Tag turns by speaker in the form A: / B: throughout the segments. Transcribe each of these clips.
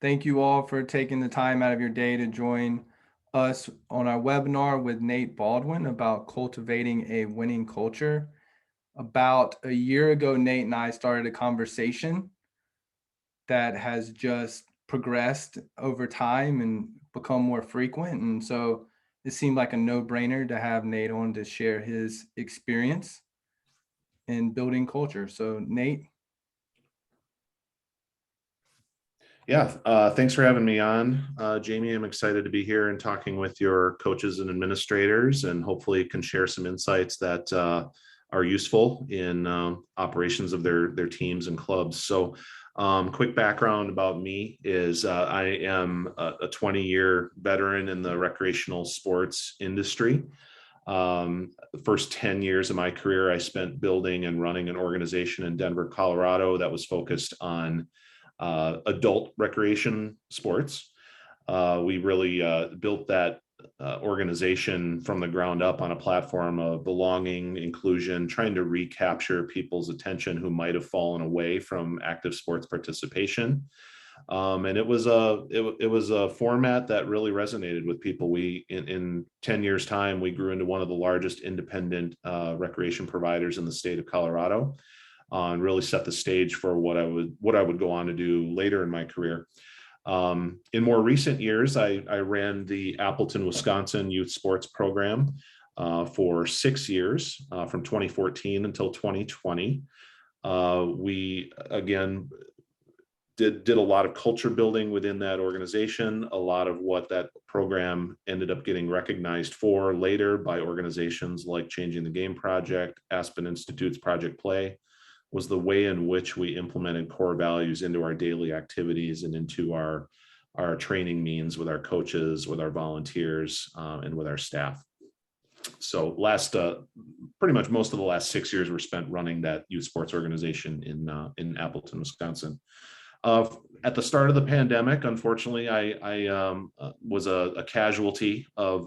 A: Thank you all for taking the time out of your day to join us on our webinar with Nate Baldwin about cultivating a winning culture. About a year ago, Nate and I started a conversation that has just progressed over time and become more frequent. And so it seemed like a no-brainer to have Nate on to share his experience in building culture. So Nate.
B: Yeah, thanks for having me on, Jamie. I'm excited to be here and talking with your coaches and administrators, and hopefully can share some insights that are useful in operations of their teams and clubs. So, quick background about me is I am a 20-year veteran in the recreational sports industry. The first 10 years of my career, I spent building and running an organization in Denver, Colorado that was focused on adult recreation sports. We really built that organization from the ground up on a platform of belonging, inclusion, trying to recapture people's attention who might have fallen away from active sports participation. And it was a format that really resonated with people. We in 10 years time, we grew into one of the largest independent recreation providers in the state of Colorado. And really set the stage for what I would go on to do later in my career. In more recent years, I ran the Appleton, Wisconsin youth sports program for 6 years, from 2014 until 2020. We again did a lot of culture building within that organization. A lot of what that program ended up getting recognized for later by organizations like Changing the Game Project, Aspen Institute's Project Play, was the way in which we implemented core values into our daily activities and into our training means with our coaches, with our volunteers, and with our staff. So pretty much most of the last 6 years were spent running that youth sports organization in Appleton, Wisconsin. At the start of the pandemic, unfortunately, I was a casualty of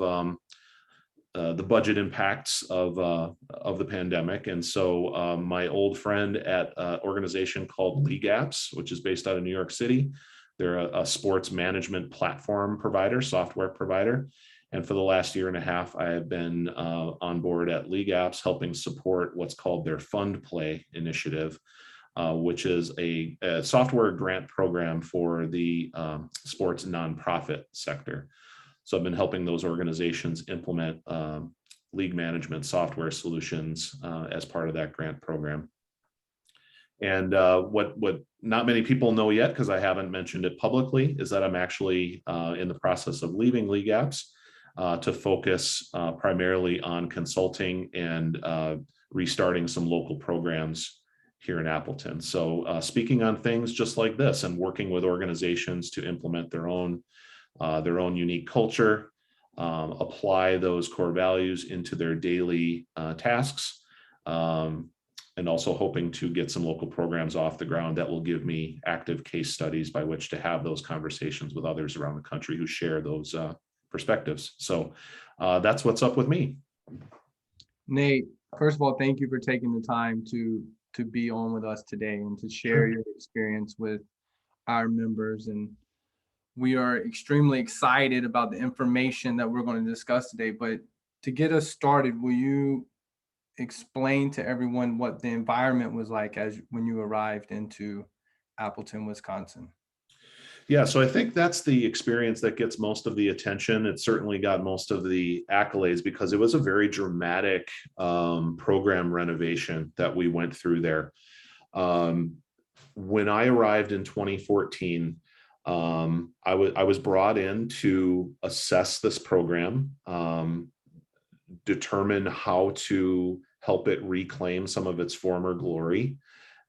B: the budget impacts of the pandemic. And so my old friend at an organization called League Apps, which is based out of New York City, they're a sports management platform provider, software provider. And for the last year and a half, I have been on board at League Apps, helping support what's called their Fund Play initiative, which is a software grant program for the sports nonprofit sector. So I've been helping those organizations implement league management software solutions as part of that grant program. And what not many people know yet, because I haven't mentioned it publicly, is that I'm actually in the process of leaving League Apps to focus primarily on consulting and restarting some local programs here in Appleton. So speaking on things just like this and working with organizations to implement their own unique culture, apply those core values into their daily tasks, and also hoping to get some local programs off the ground that will give me active case studies by which to have those conversations with others around the country who share those perspectives. So that's what's up with me.
A: Nate, first of all, thank you for taking the time to be on with us today and to share your experience with our members. And we are extremely excited about the information that we're going to discuss today. But to get us started, will you explain to everyone what the environment was like when you arrived into Appleton, Wisconsin?
B: Yeah, so I think that's the experience that gets most of the attention. It certainly got most of the accolades because it was a very dramatic program renovation that we went through there. When I arrived in 2014, I was brought in to assess this program, determine how to help it reclaim some of its former glory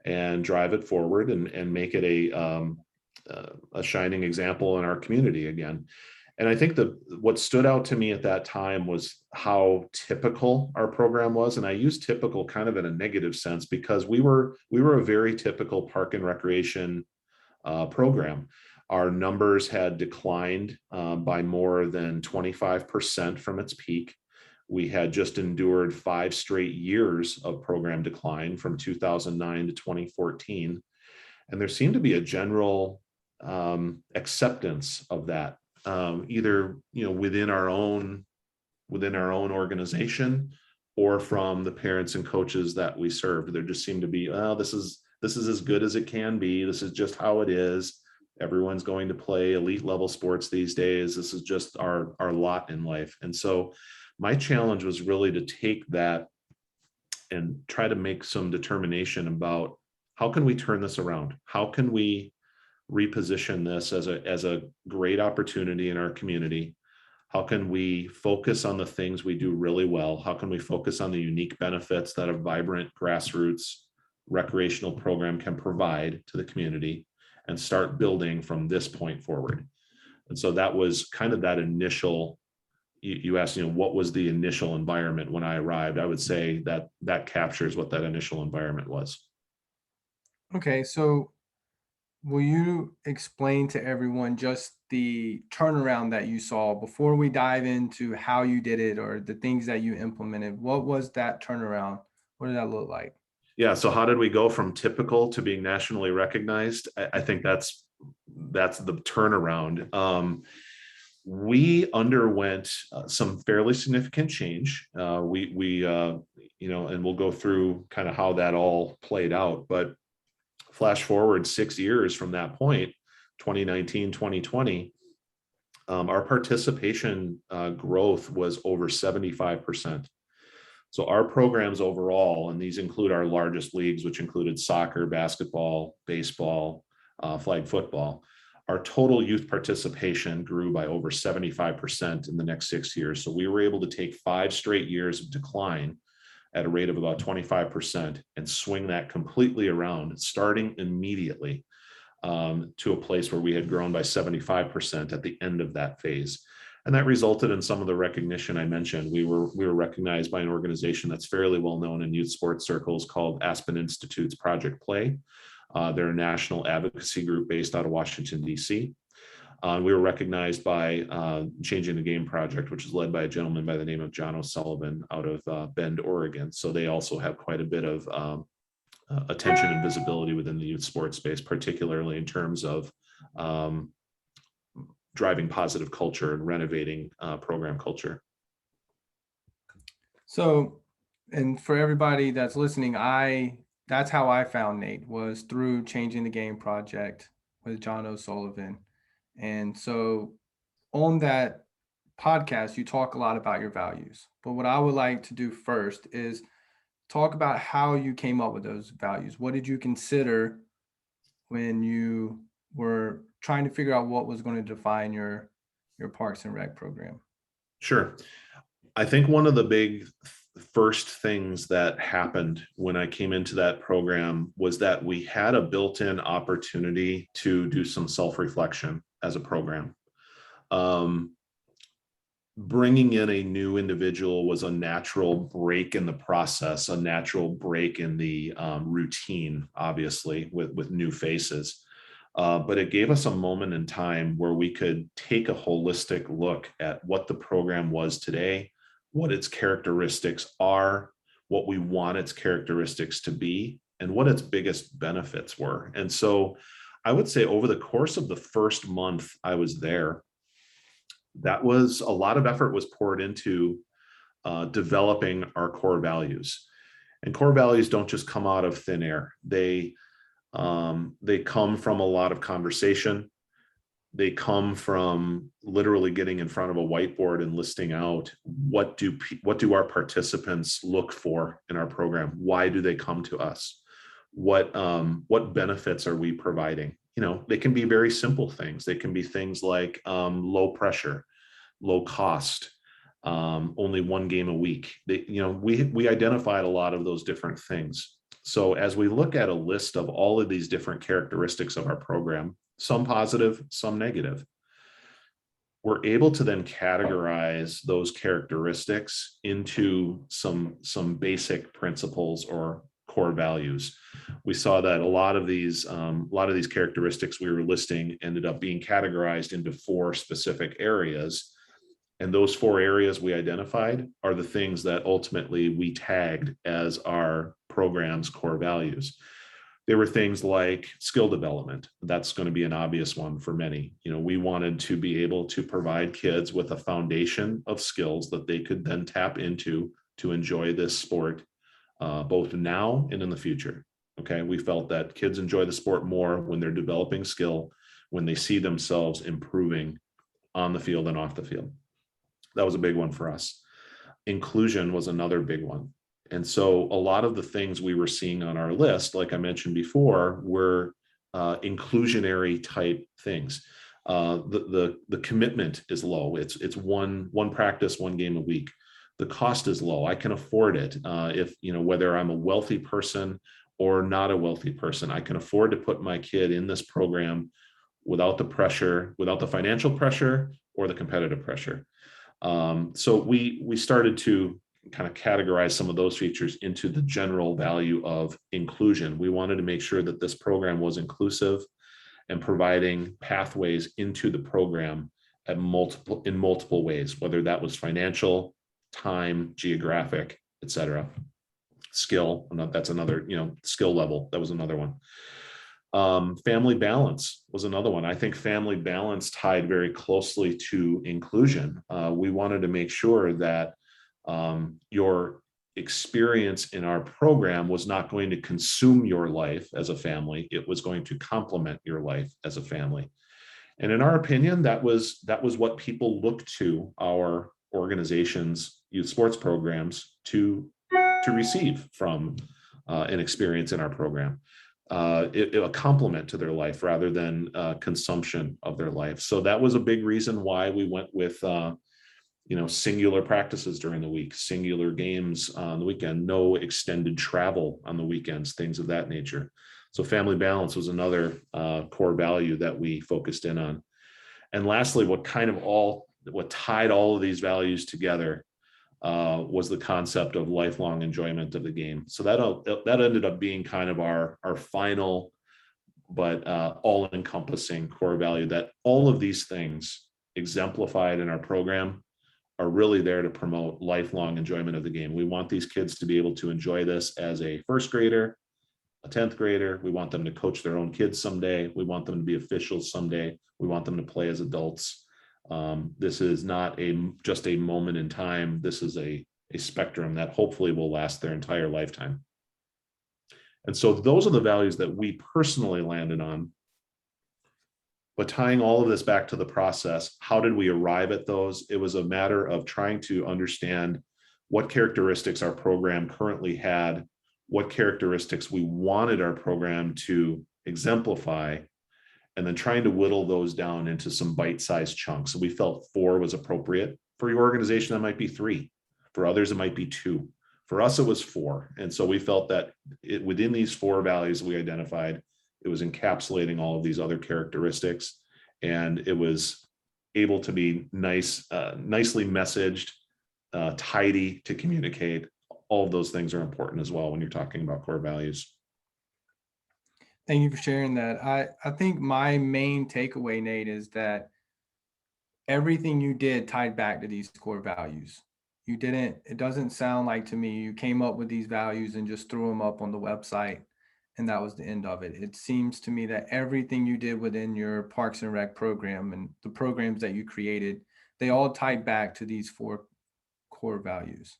B: and drive it forward and make it a shining example in our community again. And I think what stood out to me at that time was how typical our program was. And I use typical kind of in a negative sense because we were a very typical park and recreation program. Our numbers had declined by more than 25% from its peak. We had just endured 5 straight years of program decline from 2009 to 2014. And there seemed to be a general acceptance of that, either within our own organization or from the parents and coaches that we served. There just seemed to be, oh, this is as good as it can be. This is just how it is. Everyone's going to play elite level sports these days. This is just our lot in life. And so my challenge was really to take that and try to make some determination about how can we turn this around? How can we reposition this as a great opportunity in our community? How can we focus on the things we do really well? How can we focus on the unique benefits that a vibrant grassroots recreational program can provide to the community and start building from this point forward? And so that was kind of that initial, you asked, what was the initial environment when I arrived? I would say that that captures what that initial environment was.
A: Okay, so will you explain to everyone just the turnaround that you saw before we dive into how you did it or the things that you implemented? What was that turnaround? What did that look like?
B: Yeah. So how did we go from typical to being nationally recognized? I think that's the turnaround. We underwent some fairly significant change. And we'll go through kind of how that all played out. But flash forward 6 years from that point, 2019, 2020, our participation growth was over 75%. So our programs overall, and these include our largest leagues, which included soccer, basketball, baseball, flag football, our total youth participation grew by over 75% in the next 6 years. So we were able to take 5 straight years of decline at a rate of about 25% and swing that completely around, starting immediately to a place where we had grown by 75% at the end of that phase. And that resulted in some of the recognition I mentioned. We were recognized by an organization that's fairly well known in youth sports circles called Aspen Institute's Project Play. They're a national advocacy group based out of Washington, D.C. We were recognized by Changing the Game Project, which is led by a gentleman by the name of John O'Sullivan out of Bend, Oregon. So they also have quite a bit of attention and visibility within the youth sports space, particularly in terms of driving positive culture and renovating program culture.
A: So, and for everybody that's listening, that's how I found Nate, was through Changing the Game Project with John O'Sullivan. And so on that podcast, you talk a lot about your values. But what I would like to do first is talk about how you came up with those values. What did you consider when you were trying to figure out what was going to define your Parks and Rec program?
B: Sure. I think one of the big first things that happened when I came into that program was that we had a built-in opportunity to do some self-reflection as a program. Bringing in a new individual was a natural break in the process, a natural break in the routine, obviously, with new faces. But it gave us a moment in time where we could take a holistic look at what the program was today, what its characteristics are, what we want its characteristics to be, and what its biggest benefits were. And so I would say over the course of the first month I was there, that was a lot of effort was poured into developing our core values. And core values don't just come out of thin air. They come from a lot of conversation. They come from literally getting in front of a whiteboard and listing out what do our participants look for in our program? Why do they come to us? What benefits are we providing? They can be very simple things. They can be things like low pressure, low cost, only one game a week. We identified a lot of those different things. So as we look at a list of all of these different characteristics of our program, some positive, some negative, we're able to then categorize those characteristics into some basic principles or core values. We saw that a lot of these characteristics we were listing ended up being categorized into 4 specific areas. And those 4 areas we identified are the things that ultimately we tagged as our program's core values. There were things like skill development. That's going to be an obvious one for many. We wanted to be able to provide kids with a foundation of skills that they could then tap into to enjoy this sport, both now and in the future. Okay, we felt that kids enjoy the sport more when they're developing skill, when they see themselves improving on the field and off the field. That was a big one for us. Inclusion was another big one. And so a lot of the things we were seeing on our list, like I mentioned before, were inclusionary type things. The commitment is low. It's one practice, one game a week. The cost is low. I can afford it. If whether I'm a wealthy person or not a wealthy person, I can afford to put my kid in this program without the pressure, without the financial pressure or the competitive pressure. So we started to kind of categorize some of those features into the general value of inclusion. We wanted to make sure that this program was inclusive and providing pathways into the program in multiple ways, whether that was financial, time, geographic, etc. Skill, that's another, skill level. That was another one. Family balance was another one. I think family balance tied very closely to inclusion. We wanted to make sure that your experience in our program was not going to consume your life as a family. It was going to complement your life as a family. And in our opinion, that was what people looked to our organizations, youth sports programs to receive from an experience in our program. A complement to their life rather than consumption of their life. So that was a big reason why we went with singular practices during the week, singular games on the weekend, no extended travel on the weekends, things of that nature. So family balance was another core value that we focused in on. And lastly, what tied all of these values together was the concept of lifelong enjoyment of the game. So that ended up being kind of our final, but all-encompassing core value, that all of these things exemplified in our program are really there to promote lifelong enjoyment of the game. We want these kids to be able to enjoy this as a first grader, a 10th grader. We want them to coach their own kids someday. We want them to be officials someday. We want them to play as adults. This is not just a moment in time. This is a spectrum that hopefully will last their entire lifetime. And so those are the values that we personally landed on. But tying all of this back to the process, how did we arrive at those? It was a matter of trying to understand what characteristics our program currently had, what characteristics we wanted our program to exemplify, and then trying to whittle those down into some bite-sized chunks. So we felt 4 was appropriate. For your organization, that might be 3. For others, it might be 2. For us, it was 4. And so we felt that within these 4 values we identified, it was encapsulating all of these other characteristics, and it was able to be nicely messaged, tidy to communicate. All of those things are important as well when you're talking about core values.
A: Thank you for sharing that. I think my main takeaway, Nate, is that everything you did tied back to these core values. It doesn't sound like to me you came up with these values and just threw them up on the website and that was the end of it. It seems to me that everything you did within your Parks and Rec program and the programs that you created, they all tied back to these 4 core values.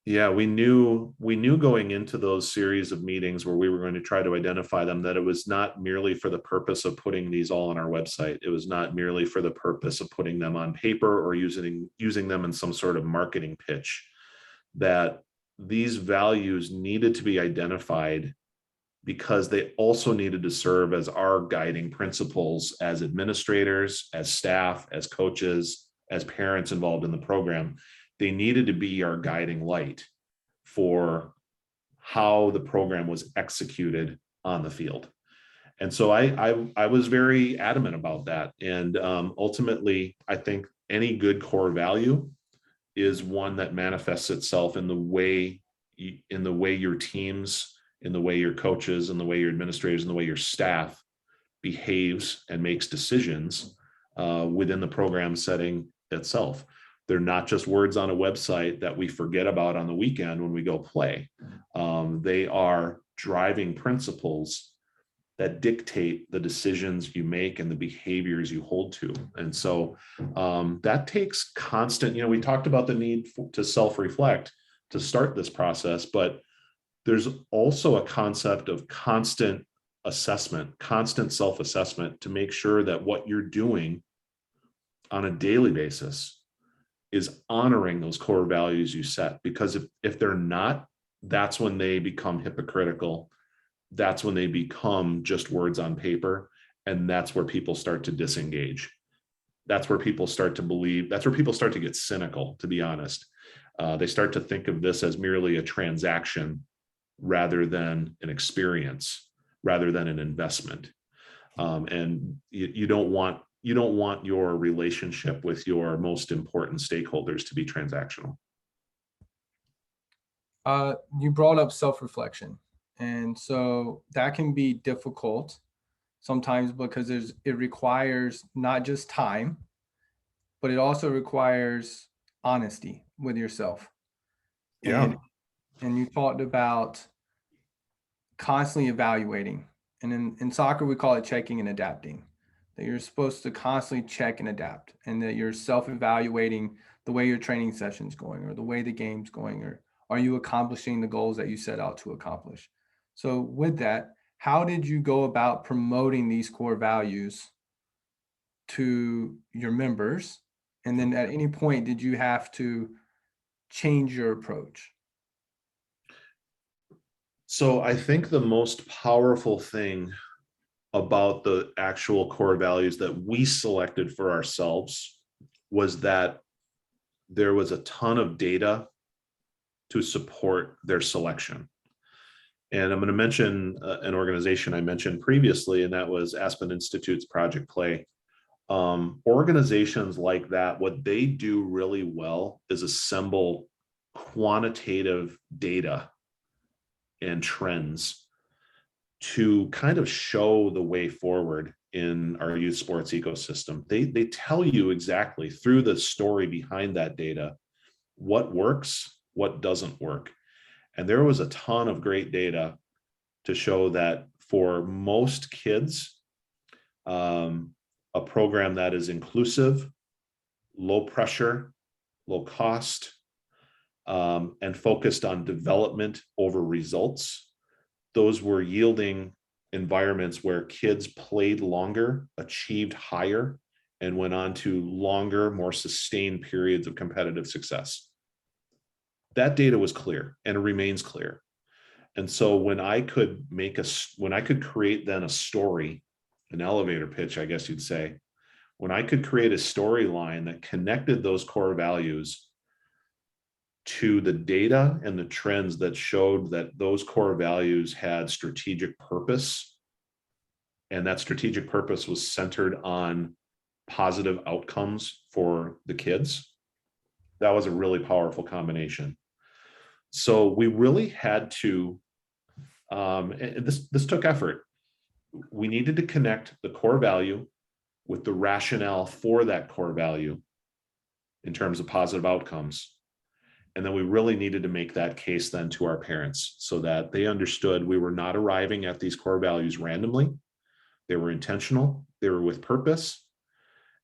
B: Yeah, we knew going into those series of meetings where we were going to try to identify them, that it was not merely for the purpose of putting these all on our website. It was not merely for the purpose of putting them on paper or using them in some sort of marketing pitch. That these values needed to be identified because they also needed to serve as our guiding principles as administrators, as staff, as coaches, as parents involved in the program. They needed to be our guiding light for how the program was executed on the field. And so I was very adamant about that. And ultimately, I think any good core value is one that manifests itself in the way your teams, in the way your coaches, in the way your administrators, in the way your staff behaves and makes decisions within the program setting itself. They're not just words on a website that we forget about on the weekend when we go play. They are driving principles that dictate the decisions you make and the behaviors you hold to. And so that takes constant, we talked about the need to self-reflect to start this process, but there's also a concept of constant assessment, constant self-assessment to make sure that what you're doing on a daily basis is honoring those core values you set. Because if they're not, that's when they become hypocritical. That's when they become just words on paper. And that's where people start to disengage. That's where people start to believe, that's where people start to get cynical, to be honest. They start to think of this as merely a transaction rather than an experience, rather than an investment. And you don't want your relationship with your most important stakeholders to be transactional.
A: You brought up self-reflection, and so that can be difficult sometimes because it requires not just time, but it also requires honesty with yourself.
B: Yeah.
A: And you talked about constantly evaluating. And in soccer, we call it checking and adapting. That you're supposed to constantly check and adapt, and that you're self-evaluating the way your training session's going or the way the game's going, or are you accomplishing the goals that you set out to accomplish? So with that, how did you go about promoting these core values to your members? And then at any point, did you have to change your approach?
B: So I think the most powerful thing about the actual core values that we selected for ourselves was that there was a ton of data to support their selection. And I'm going to mention an organization I mentioned previously, and that was Aspen Institute's Project Play. Organizations like that, what they do really well is assemble quantitative data and trends to kind of show the way forward in our youth sports ecosystem. They tell you exactly through the story behind that data what works, what doesn't work. And there was a ton of great data to show that for most kids, a program that is inclusive, low pressure, low cost, and focused on development over results, those were yielding environments where kids played longer, achieved higher, and went on to longer, more sustained periods of competitive success. That data was clear and it remains clear. And so when I could create then a story, an elevator pitch, I guess you'd say, when I could create a storyline that connected those core values to the data and the trends that showed that those core values had strategic purpose, and that strategic purpose was centered on positive outcomes for the kids, that was a really powerful combination. So we really had to, this took effort. We needed to connect the core value with the rationale for that core value in terms of positive outcomes. And then we really needed to make that case then to our parents so that they understood we were not arriving at these core values randomly. They were intentional, they were with purpose,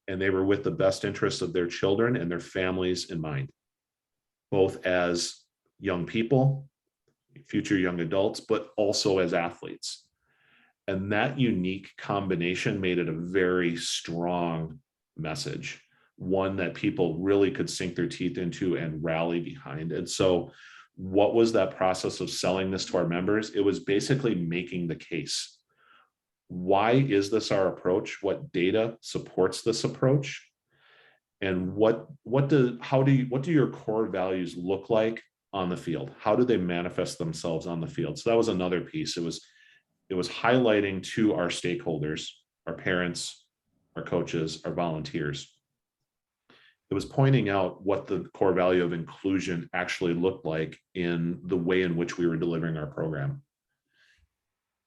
B: and they were with the best interests of their children and their families in mind, both as young people, future young adults, but also as athletes. And that unique combination made it a very strong message, one that people really could sink their teeth into and rally behind. And so what was that process of selling this to our members? It was basically making the case. Why is this our approach? What data supports this approach? And what do your core values look like on the field? How do they manifest themselves on the field? So that was another piece. It was highlighting to our stakeholders, our parents, our coaches, our volunteers. It was pointing out what the core value of inclusion actually looked like in the way in which we were delivering our program.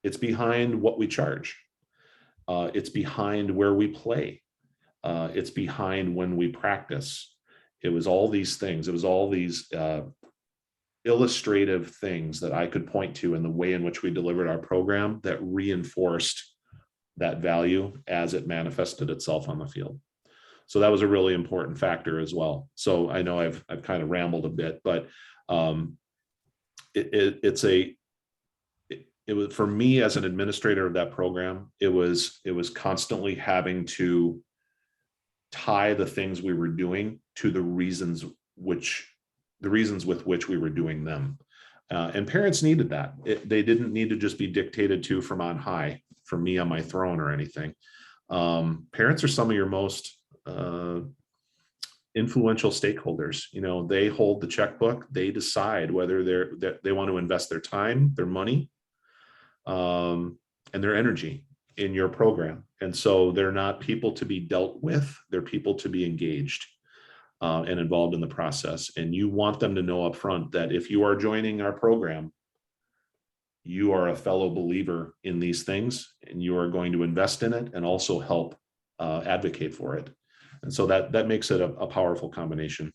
B: It's behind what we charge. It's behind where we play. It's behind when we practice. It was all these things. It was all these illustrative things that I could point to in the way in which we delivered our program that reinforced that value as it manifested itself on the field. So that was a really important factor as well. So I know I've kind of rambled a bit, but um, it was, for me as an administrator of that program, it was constantly having to tie the things we were doing to the reasons with which we were doing them. And parents needed that. They didn't need to just be dictated to from on high, from me on my throne or anything. Parents are some of your most influential stakeholders. You know, they hold the checkbook. They decide whether they want to invest their time, their money, and their energy in your program. And so they're not people to be dealt with. They're people to be engaged and involved in the process. And you want them to know up front that if you are joining our program, you are a fellow believer in these things and you are going to invest in it and also help advocate for it. And so that makes it a powerful combination.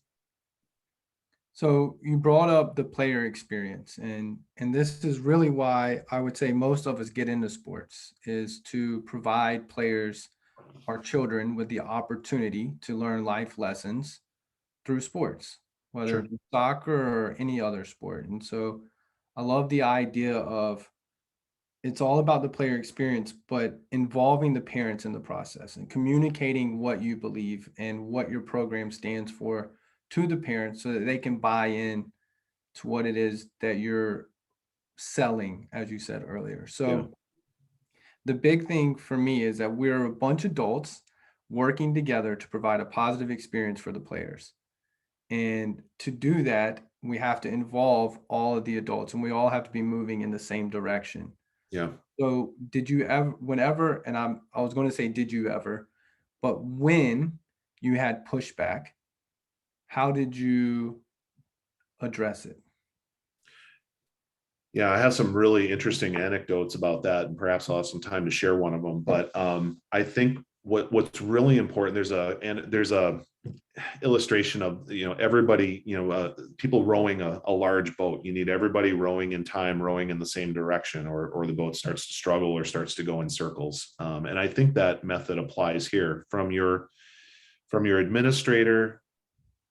A: So you brought up the player experience, and this is really why I would say most of us get into sports, is to provide players, our children, with the opportunity to learn life lessons through sports, whether
B: Sure.
A: it be soccer or any other sport. And so I love the idea of it's all about the player experience, but involving the parents in the process and communicating what you believe and what your program stands for to the parents so that they can buy in to what it is that you're selling, as you said earlier.
B: Yeah.
A: So the big thing for me is that we're a bunch of adults working together to provide a positive experience for the players. And to do that, we have to involve all of the adults and we all have to be moving in the same direction.
B: Yeah.
A: So did you ever, whenever, and I was going to say, did you ever, but when you had pushback, how did you address it?
B: Yeah, I have some really interesting anecdotes about that, and perhaps I'll have some time to share one of them. But I think what's really important, there's a illustration of, you know, everybody, you know, people rowing a large boat. You need everybody rowing in time, rowing in the same direction, or the boat starts to struggle or starts to go in circles. And I think that method applies here, from your administrator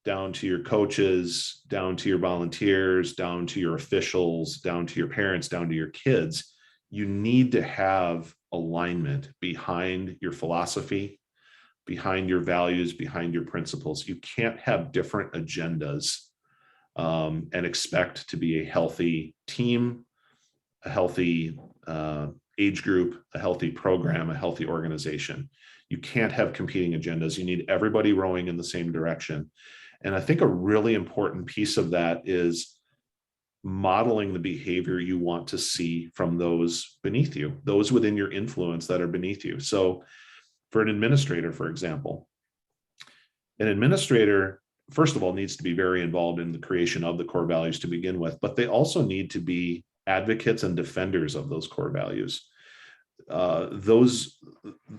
B: down to your coaches, down to your volunteers, down to your officials, down to your parents, down to your kids. You need to have alignment behind your philosophy, behind your values, behind your principles. You can't have different agendas and expect to be a healthy team, a healthy age group, a healthy program, a healthy organization. You can't have competing agendas. You need everybody rowing in the same direction. And I think a really important piece of that is modeling the behavior you want to see from those beneath you, those within your influence that are beneath you. So for an administrator, for example, an administrator, first of all, needs to be very involved in the creation of the core values to begin with, but they also need to be advocates and defenders of those core values. Those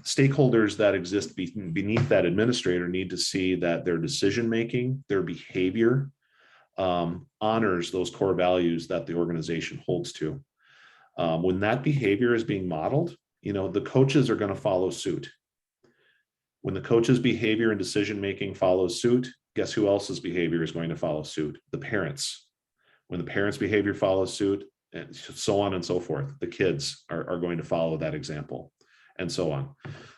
B: stakeholders that exist beneath that administrator need to see that their decision making, their behavior honors those core values that the organization holds to. When that behavior is being modeled, you know, the coaches are going to follow suit. When the coach's behavior and decision making follows suit, guess who else's behavior is going to follow suit? The parents. When the parents' behavior follows suit, and so on and so forth, the kids are going to follow that example, and so on.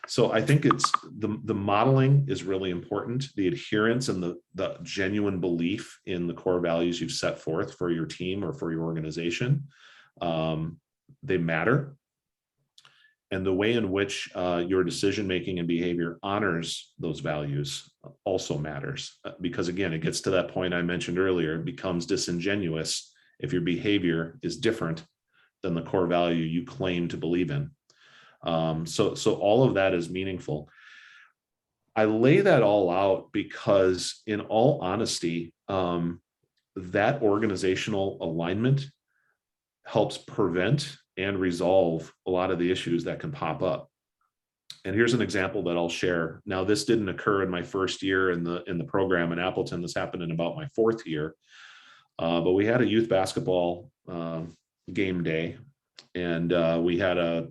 B: So I think it's the modeling is really important. The adherence and the genuine belief in the core values you've set forth for your team or for your organization, they matter. And the way in which your decision making and behavior honors those values also matters, because again, it gets to that point I mentioned earlier. It becomes disingenuous if your behavior is different than the core value you claim to believe in. So all of that is meaningful. I lay that all out because, in all honesty, that organizational alignment helps prevent and resolve a lot of the issues that can pop up. And here's an example that I'll share. Now, this didn't occur in my first year in the program in Appleton. This happened in about my fourth year. But we had a youth basketball game day, and we had a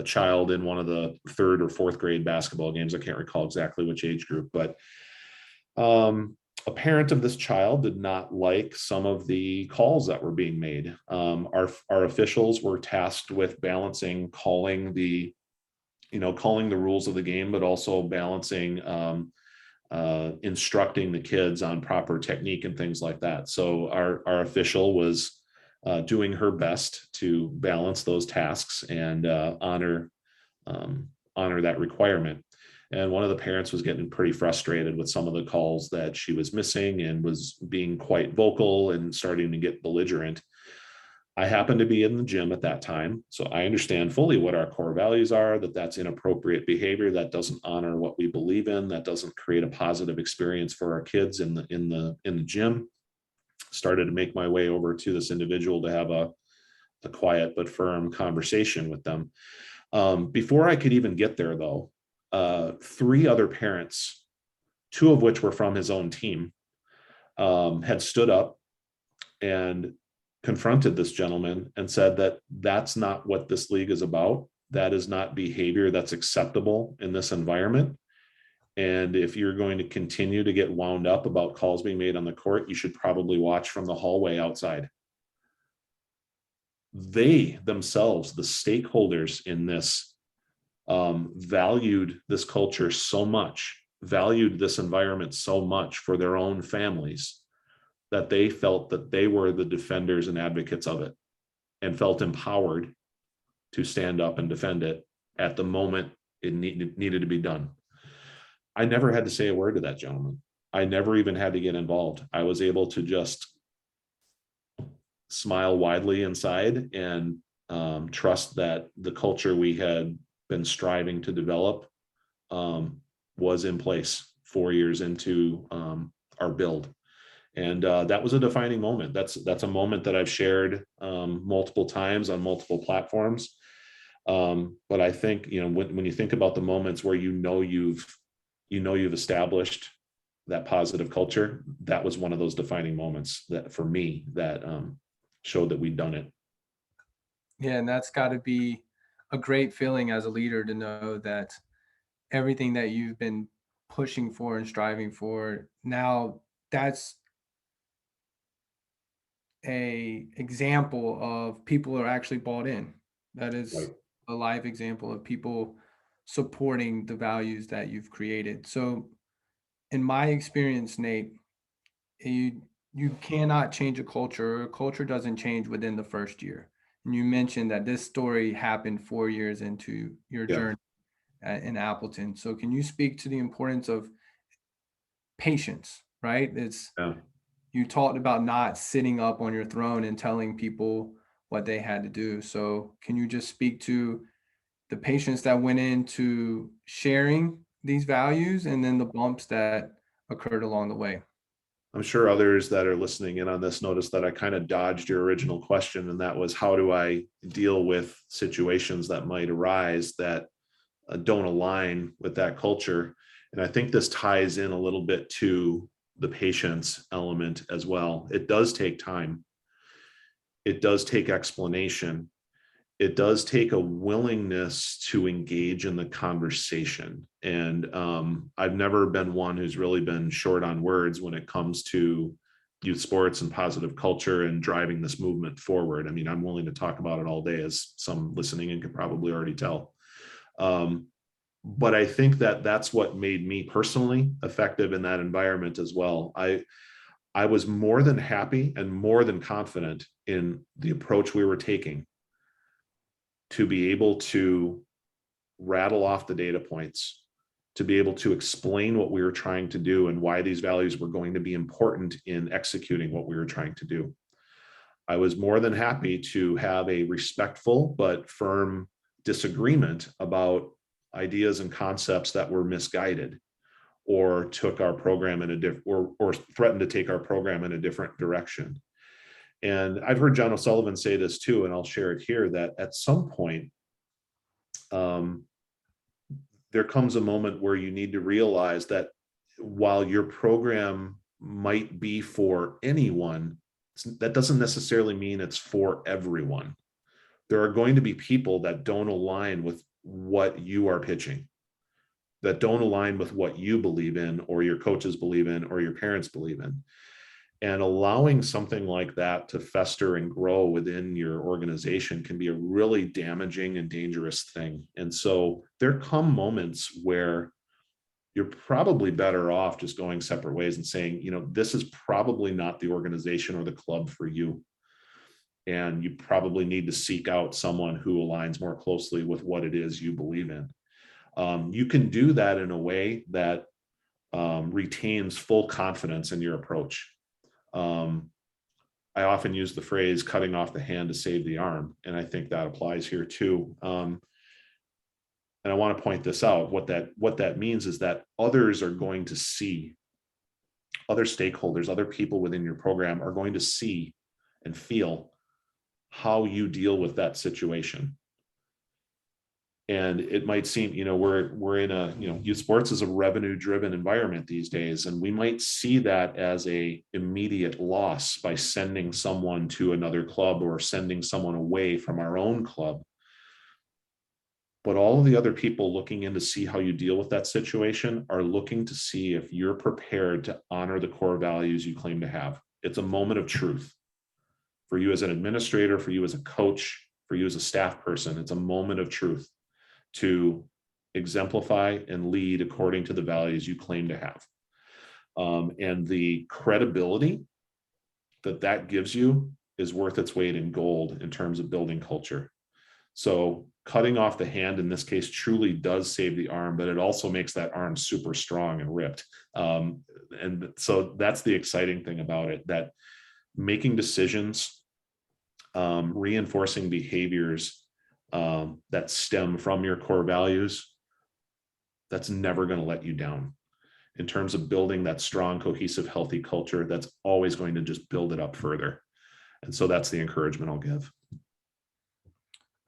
B: child in one of the third or fourth grade basketball games. I can't recall exactly which age group, but a parent of this child did not like some of the calls that were being made. Our officials were tasked with balancing calling the rules of the game, but also balancing instructing the kids on proper technique and things like that. So our official was doing her best to balance those tasks and honor that requirement. And one of the parents was getting pretty frustrated with some of the calls that she was missing and was being quite vocal and starting to get belligerent. I happened to be in the gym at that time, so I understand fully what our core values are, that that's inappropriate behavior, that doesn't honor what we believe in, that doesn't create a positive experience for our kids in the gym. Started to make my way over to this individual to have a quiet but firm conversation with them. Before I could even get there, though, three other parents, two of which were from his own team, had stood up and confronted this gentleman and said that that's not what this league is about. That is not behavior that's acceptable in this environment. And if you're going to continue to get wound up about calls being made on the court, you should probably watch from the hallway outside. They themselves, the stakeholders in this, valued this culture so much, valued this environment so much for their own families, that they felt that they were the defenders and advocates of it and felt empowered to stand up and defend it at the moment it needed to be done. I never had to say a word to that gentleman. I never even had to get involved. I was able to just smile widely inside and trust that the culture we had been striving to develop was in place 4 years into our build. And that was a defining moment. That's a moment that I've shared multiple times on multiple platforms. But I think, when you think about the moments where you've established that positive culture, that was one of those defining moments that for me that showed that we'd done it.
A: Yeah, and that's got to be a great feeling as a leader to know that everything that you've been pushing for and striving for, now that's a example of people are actually bought in. That is
B: Right.
A: a live example of people supporting the values that you've created. So in my experience, Nate, you cannot change a culture. A culture doesn't change within the first year. And you mentioned that this story happened 4 years into your
B: Yeah.
A: journey in Appleton. So can you speak to the importance of patience, right? It's
B: Yeah.
A: you talked about not sitting up on your throne and telling people what they had to do. So can you just speak to the patience that went into sharing these values and then the bumps that occurred along the way?
B: I'm sure others that are listening in on this notice that I kind of dodged your original question, and that was, how do I deal with situations that might arise that don't align with that culture? And I think this ties in a little bit to the patience element as well. It does take time. It does take explanation. It does take a willingness to engage in the conversation. And I've never been one who's really been short on words when it comes to youth sports and positive culture and driving this movement forward. I mean, I'm willing to talk about it all day, as some listening in could probably already tell. But I think that that's what made me personally effective in that environment as well. I was more than happy and more than confident in the approach we were taking to be able to rattle off the data points, to be able to explain what we were trying to do and why these values were going to be important in executing what we were trying to do. I was more than happy to have a respectful but firm disagreement about ideas and concepts that were misguided or took our program in a different or threatened to take our program in a different direction. And I've heard John O'Sullivan say this too, and I'll share it here, that at some point, um, there comes a moment where you need to realize that while your program might be for anyone, that doesn't necessarily mean it's for everyone. There are going to be people that don't align with what you are pitching, that don't align with what you believe in, or your coaches believe in, or your parents believe in. And allowing something like that to fester and grow within your organization can be a really damaging and dangerous thing. And so there come moments where you're probably better off just going separate ways and saying, this is probably not the organization or the club for you. And you probably need to seek out someone who aligns more closely with what it is you believe in. You can do that in a way that retains full confidence in your approach. I often use the phrase cutting off the hand to save the arm, and I think that applies here too. And I want to point this out. What that means is that others are going to see, other stakeholders, other people within your program are going to see and feel how you deal with that situation. And it might seem, we're in a, youth sports is a revenue driven environment these days. And we might see that as a immediate loss by sending someone to another club or sending someone away from our own club. But all of the other people looking in to see how you deal with that situation are looking to see if you're prepared to honor the core values you claim to have. It's a moment of truth for you as an administrator, for you as a coach, for you as a staff person. It's a moment of truth to exemplify and lead according to the values you claim to have. And the credibility that gives you is worth its weight in gold in terms of building culture. So cutting off the hand in this case truly does save the arm, but it also makes that arm super strong and ripped. And so that's the exciting thing about it, that making decisions, reinforcing behaviors that stem from your core values, that's never going to let you down. In terms of building that strong, cohesive, healthy culture, that's always going to just build it up further. And so that's the encouragement I'll give.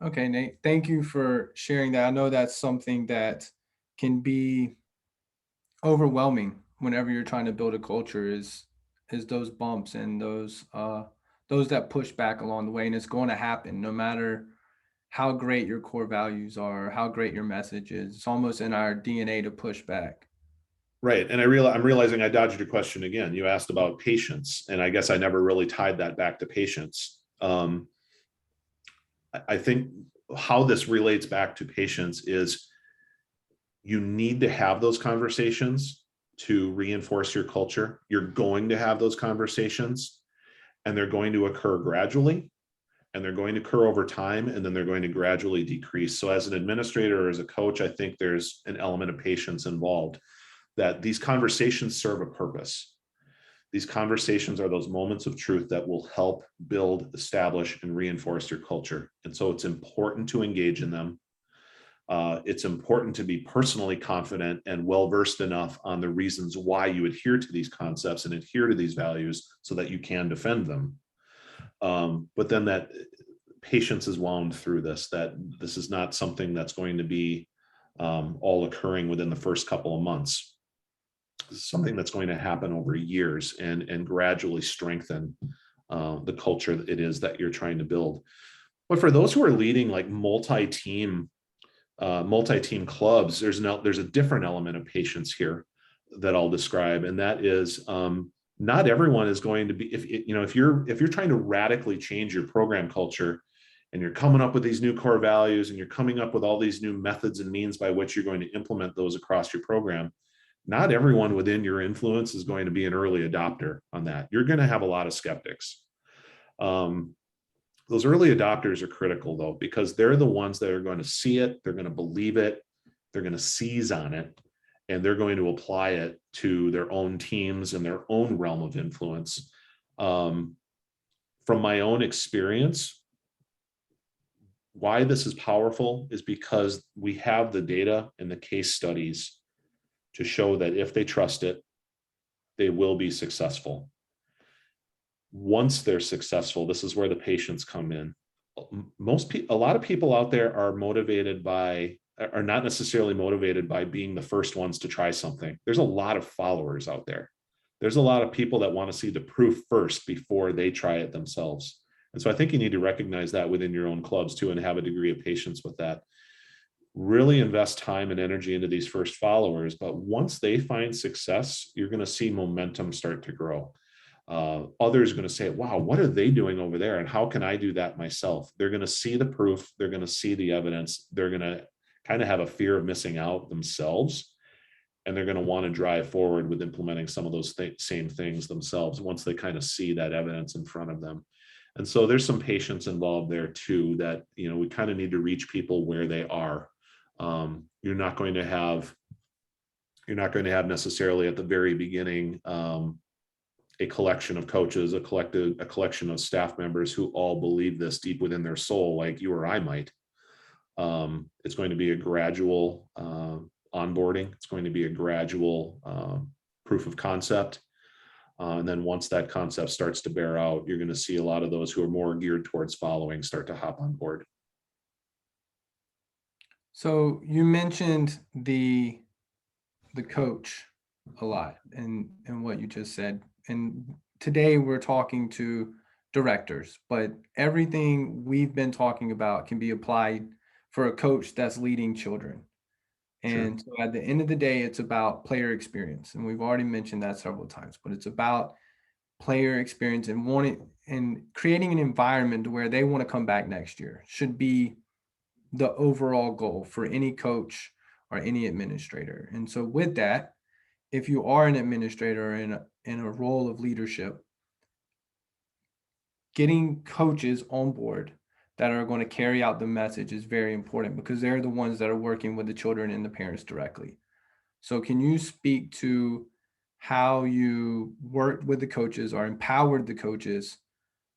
A: Okay, Nate, thank you for sharing that. I know that's something that can be overwhelming whenever you're trying to build a culture, is those bumps and those that push back along the way. And it's going to happen no matter how great your core values are, how great your message is. It's almost in our DNA to push back.
B: Right. And I'm realizing I dodged your question again. You asked about patience, and I guess I never really tied that back to patience. I think how this relates back to patience is you need to have those conversations to reinforce your culture. You're going to have those conversations, and they're going to occur gradually, and they're going to occur over time, and then they're going to gradually decrease. So as an administrator or as a coach, I think there's an element of patience involved, that these conversations serve a purpose. These conversations are those moments of truth that will help build, establish, and reinforce your culture. And so it's important to engage in them. It's important to be personally confident and well-versed enough on the reasons why you adhere to these concepts and adhere to these values so that you can defend them. But then that patience is wound through this, that this is not something that's going to be all occurring within the first couple of months. This is something that's going to happen over years and gradually strengthen the culture that it is that you're trying to build. But for those who are leading like multi-team clubs, there's a different element of patience here that I'll describe, and that is not everyone is going to be, if you're trying to radically change your program culture and you're coming up with these new core values and you're coming up with all these new methods and means by which you're going to implement those across your program, not everyone within your influence is going to be an early adopter on that. You're going to have a lot of skeptics. Those early adopters are critical though, because they're the ones that are going to see it, they're going to believe it, they're going to seize on it, and they're going to apply it to their own teams and their own realm of influence. From my own experience, why this is powerful is because we have the data and the case studies to show that if they trust it, they will be successful. Once they're successful, this is where the patients come in. A lot of people out there are not necessarily motivated by being the first ones to try something. There's a lot of followers out there. There's a lot of people that want to see the proof first before they try it themselves. And so I think you need to recognize that within your own clubs too, and have a degree of patience with that. Really invest time and energy into these first followers. But once they find success, you're going to see momentum start to grow. Others are going to say, wow, what are they doing over there? And how can I do that myself? They're going to see the proof. They're going to see the evidence. They're going to kind of have a fear of missing out themselves. And they're going to want to drive forward with implementing some of those same things themselves once they kind of see that evidence in front of them. And so there's some patience involved there too, that, we kind of need to reach people where they are. You're not going to have necessarily at the very beginning a collection of coaches, a collection of staff members who all believe this deep within their soul, like you or I might. It's going to be a gradual onboarding. It's going to be a gradual proof of concept. And then once that concept starts to bear out, you're going to see a lot of those who are more geared towards following start to hop on board.
A: So you mentioned the coach a lot and what you just said. And today we're talking to directors, but everything we've been talking about can be applied for a coach that's leading children. And so at the end of the day, it's about player experience. And we've already mentioned that several times, but it's about player experience and creating an environment where they want to come back next year should be the overall goal for any coach or any administrator. And so with that, if you are an administrator in a role of leadership, getting coaches on board that are going to carry out the message is very important because they're the ones that are working with the children and the parents directly. So can you speak to how you worked with the coaches or empowered the coaches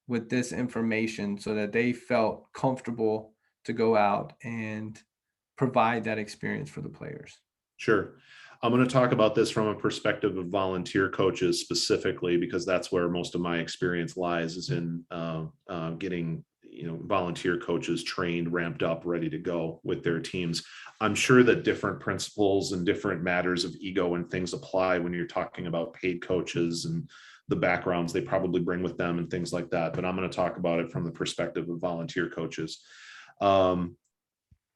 A: with this information so that they felt comfortable to go out and provide that experience for the players?
B: Sure. I'm going to talk about this from a perspective of volunteer coaches specifically, because that's where most of my experience lies, is in getting volunteer coaches trained, ramped up, ready to go with their teams. I'm sure that different principles and different matters of ego and things apply when you're talking about paid coaches and the backgrounds they probably bring with them and things like that. But I'm going to talk about it from the perspective of volunteer coaches.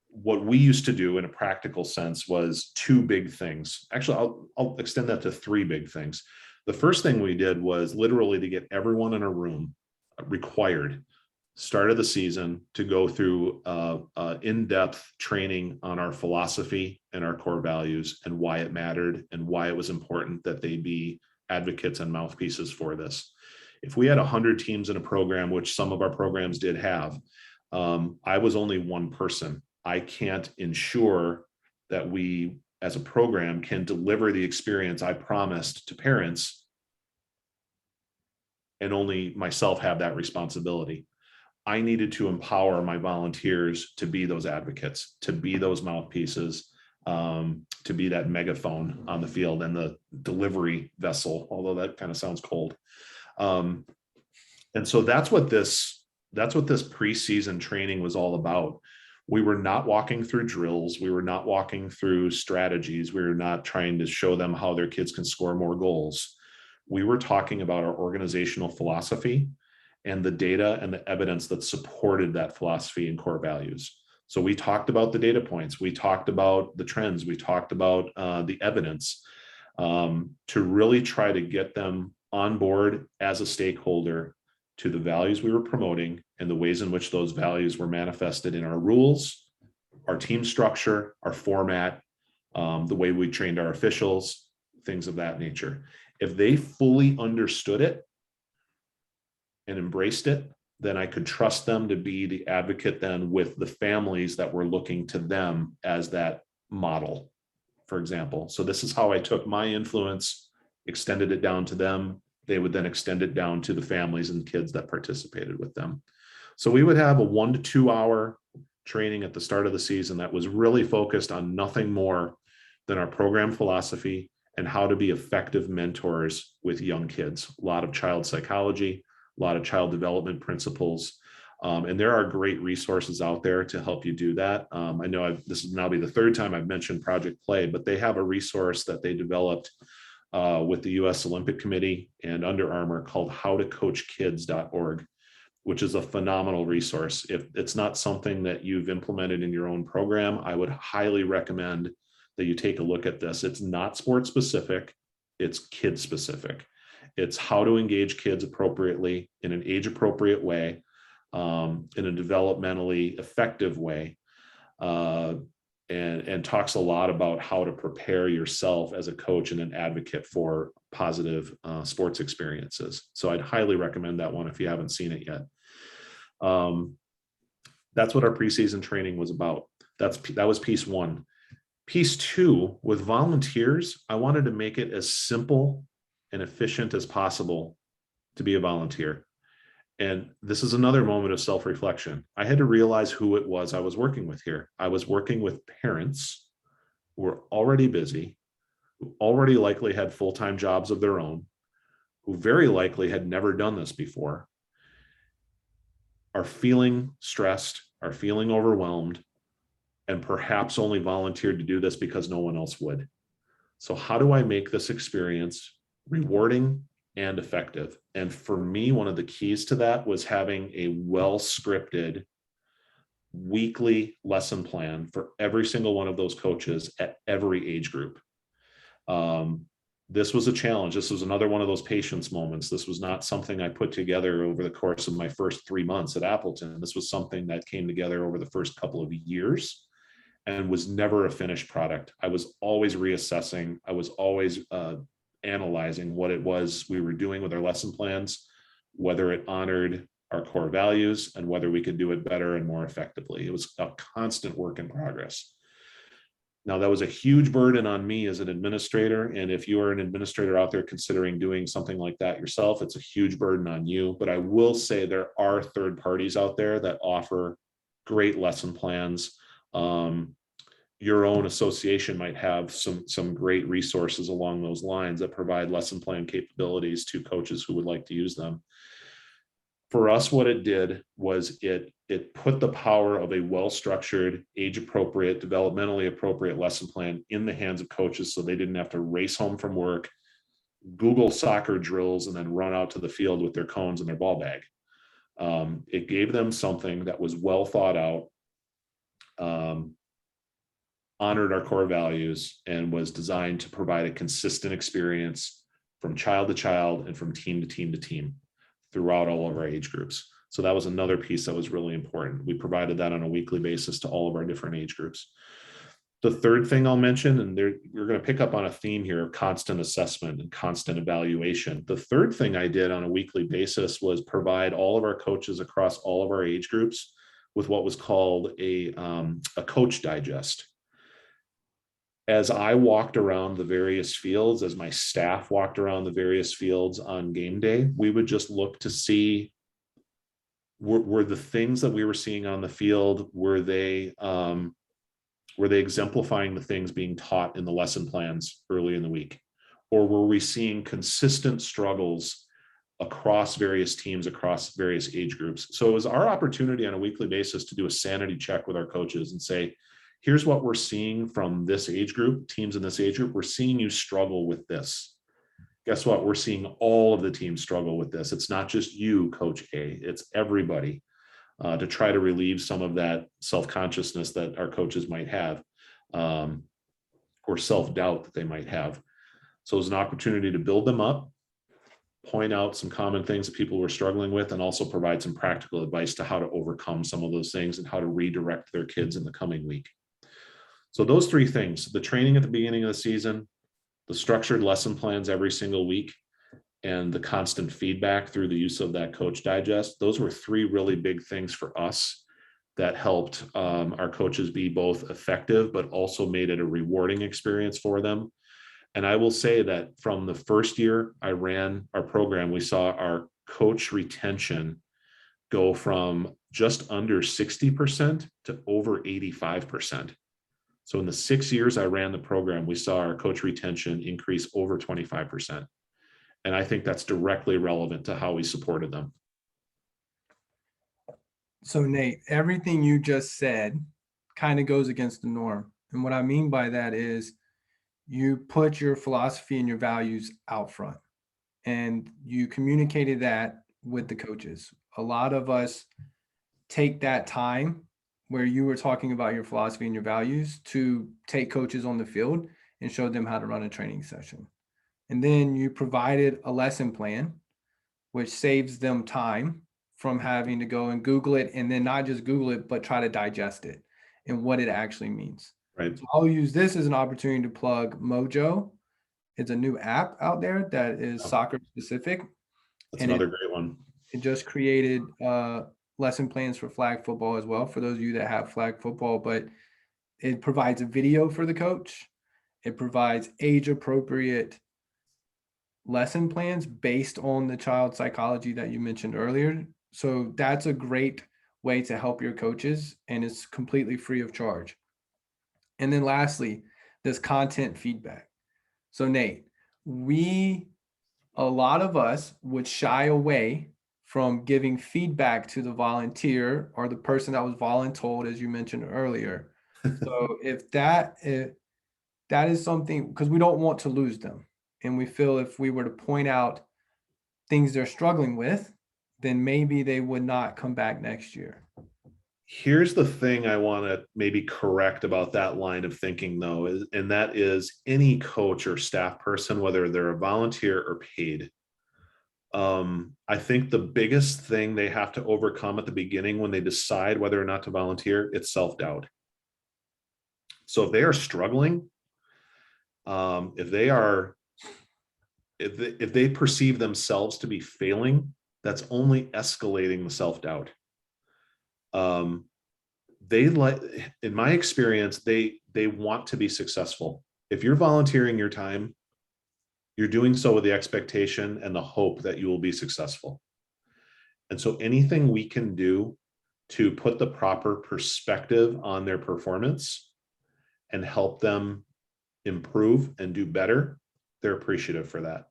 B: What we used to do in a practical sense was two big things. Actually, I'll extend that to three big things. The first thing we did was literally to get everyone in a room required start of the season to go through in-depth training on our philosophy and our core values and why it mattered and why it was important that they be advocates and mouthpieces for this. If we had 100 teams in a program, which some of our programs did have, I was only one person. I can't ensure that we as a program can deliver the experience I promised to parents and only myself have that responsibility. I needed to empower my volunteers to be those advocates, to be those mouthpieces, to be that megaphone on the field and the delivery vessel, although that kind of sounds cold. And so that's what this preseason training was all about. We were not walking through drills. We were not walking through strategies. We were not trying to show them how their kids can score more goals. We were talking about our organizational philosophy and the data and the evidence that supported that philosophy and core values. So we talked about the data points. We talked about the trends. We talked about the evidence to really try to get them on board as a stakeholder to the values we were promoting and the ways in which those values were manifested in our rules, our team structure, our format, the way we trained our officials, things of that nature. If they fully understood it and embraced it, then I could trust them to be the advocate then with the families that were looking to them as that model, for example. So this is how I took my influence, extended it down to them. They would then extend it down to the families and kids that participated with them. So we would have a 1 to 2 hour training at the start of the season that was really focused on nothing more than our program philosophy and how to be effective mentors with young kids. A lot of child psychology, a lot of child development principles. And there are great resources out there to help you do that. I know this will now be the third time I've mentioned Project Play, but they have a resource that they developed with the U.S. Olympic Committee and Under Armour called howtocoachkids.org, which is a phenomenal resource. If it's not something that you've implemented in your own program, I would highly recommend that you take a look at this. It's not sport specific, it's kid specific. It's how to engage kids appropriately in an age appropriate way, in a developmentally effective way, and talks a lot about how to prepare yourself as a coach and an advocate for positive sports experiences. So I'd highly recommend that one if you haven't seen it yet. That's what our preseason training was about. That was piece one. Piece two, with volunteers, I wanted to make it as simple and efficient as possible to be a volunteer. And this is another moment of self-reflection. I had to realize who it was I was working with here. I was working with parents who were already busy, who already likely had full-time jobs of their own, who very likely had never done this before, are feeling stressed, are feeling overwhelmed, and perhaps only volunteered to do this because no one else would. So how do I make this experience rewarding and effective? And for me, one of the keys to that was having a well-scripted weekly lesson plan for every single one of those coaches at every age group. This was a challenge. This was another one of those patience moments. This was not something I put together over the course of my first 3 months at Appleton. This was something that came together over the first couple of years and was never a finished product. I was always reassessing. I was always analyzing what it was we were doing with our lesson plans, whether it honored our core values and whether we could do it better and more effectively. It was a constant work in progress. Now, that was a huge burden on me as an administrator. And if you are an administrator out there considering doing something like that yourself, it's a huge burden on you. But I will say there are third parties out there that offer great lesson plans. Your own association might have some great resources along those lines that provide lesson plan capabilities to coaches who would like to use them. For us, what it did was it put the power of a well-structured, age-appropriate, developmentally appropriate lesson plan in the hands of coaches so they didn't have to race home from work, Google soccer drills, and then run out to the field with their cones and their ball bag. It gave them something that was well thought out, honored our core values, and was designed to provide a consistent experience from child to child and from team to team to team throughout all of our age groups. So that was another piece that was really important. We provided that on a weekly basis to all of our different age groups. The third thing I'll mention, and we're going to pick up on a theme here of constant assessment and constant evaluation. The third thing I did on a weekly basis was provide all of our coaches across all of our age groups with what was called a coach digest. As I walked around the various fields, as my staff walked around the various fields on game day, we would just look to see, were the things that we were seeing on the field, were they exemplifying the things being taught in the lesson plans early in the week? Or were we seeing consistent struggles across various teams, across various age groups? So it was our opportunity on a weekly basis to do a sanity check with our coaches and say, here's what we're seeing from this age group, teams in this age group. We're seeing you struggle with this. Guess what? We're seeing all of the teams struggle with this. It's not just you, Coach A, it's everybody, to try to relieve some of that self-consciousness that our coaches might have, or self-doubt that they might have. So it was an opportunity to build them up, point out some common things that people were struggling with, and also provide some practical advice to how to overcome some of those things and how to redirect their kids in the coming week. So those three things: the training at the beginning of the season, the structured lesson plans every single week, and the constant feedback through the use of that coach digest. Those were three really big things for us that helped our coaches be both effective, but also made it a rewarding experience for them. And I will say that from the first year I ran our program, we saw our coach retention go from just under 60% to over 85%. So in the 6 years I ran the program, we saw our coach retention increase over 25%. And I think that's directly relevant to how we supported them.
A: So Nate, everything you just said kind of goes against the norm. And what I mean by that is you put your philosophy and your values out front, and you communicated that with the coaches. A lot of us take that time where you were talking about your philosophy and your values to take coaches on the field and show them how to run a training session. And then you provided a lesson plan, which saves them time from having to go and Google it, and then not just Google it, but try to digest it and what it actually means.
B: Right.
A: So I'll use this as an opportunity to plug Mojo. It's a new app out there that is
B: Oh,
A: soccer specific,
B: that's
A: and it,
B: another great one.
A: it just created lesson plans for flag football as well, for those of you that have flag football. But it provides a video for the coach. It provides age appropriate lesson plans based on the child psychology that you mentioned earlier. So that's a great way to help your coaches, and it's completely free of charge. And then lastly, this content feedback. So Nate, we a lot of us would shy away from giving feedback to the volunteer or the person that was voluntold, as you mentioned earlier. So if that is something, because we don't want to lose them, and we feel if we were to point out things they're struggling with, then maybe they would not come back next year.
B: Here's the thing I want to maybe correct about that line of thinking, though, and that is any coach or staff person, whether they're a volunteer or paid. I think the biggest thing they have to overcome at the beginning when they decide whether or not to volunteer, it's self-doubt. So if they are struggling, if they are, if they perceive themselves to be failing, that's only escalating the self-doubt. They like, in my experience, they want to be successful. If you're volunteering your time, you're doing so with the expectation and the hope that you will be successful. And so anything we can do to put the proper perspective on their performance and help them improve and do better, they're appreciative for that.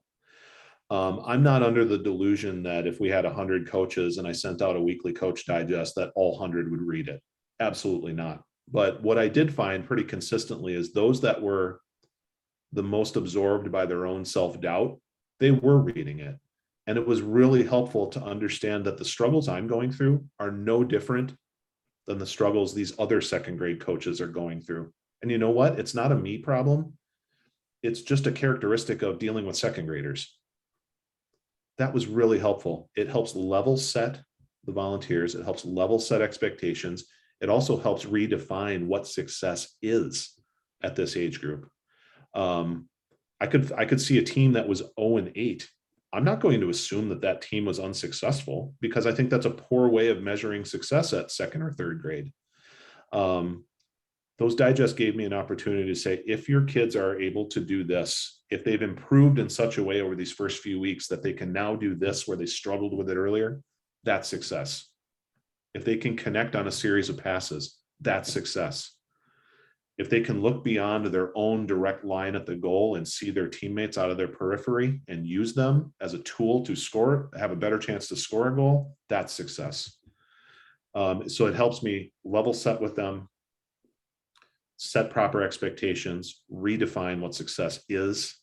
B: I'm not under the delusion that if we had 100 coaches and I sent out a weekly coach digest, that all 100 would read it. Absolutely not. But what I did find pretty consistently is those that were the most absorbed by their own self-doubt, they were reading it. And it was really helpful to understand that the struggles I'm going through are no different than the struggles these other second grade coaches are going through. And you know what? It's not a me problem. It's just a characteristic of dealing with second graders. That was really helpful. It helps level set the volunteers. It helps level set expectations. It also helps redefine what success is at this age group. I could see a team that was 0-8. I'm not going to assume that that team was unsuccessful, because I think that's a poor way of measuring success at second or third grade. Those digests gave me an opportunity to say, if your kids are able to do this, if they've improved in such a way over these first few weeks that they can now do this where they struggled with it earlier, that's success. If they can connect on a series of passes, that's success. If they can look beyond their own direct line at the goal and see their teammates out of their periphery and use them as a tool to score, have a better chance to score a goal, that's success. So it helps me level set with them, set proper expectations, redefine what success is,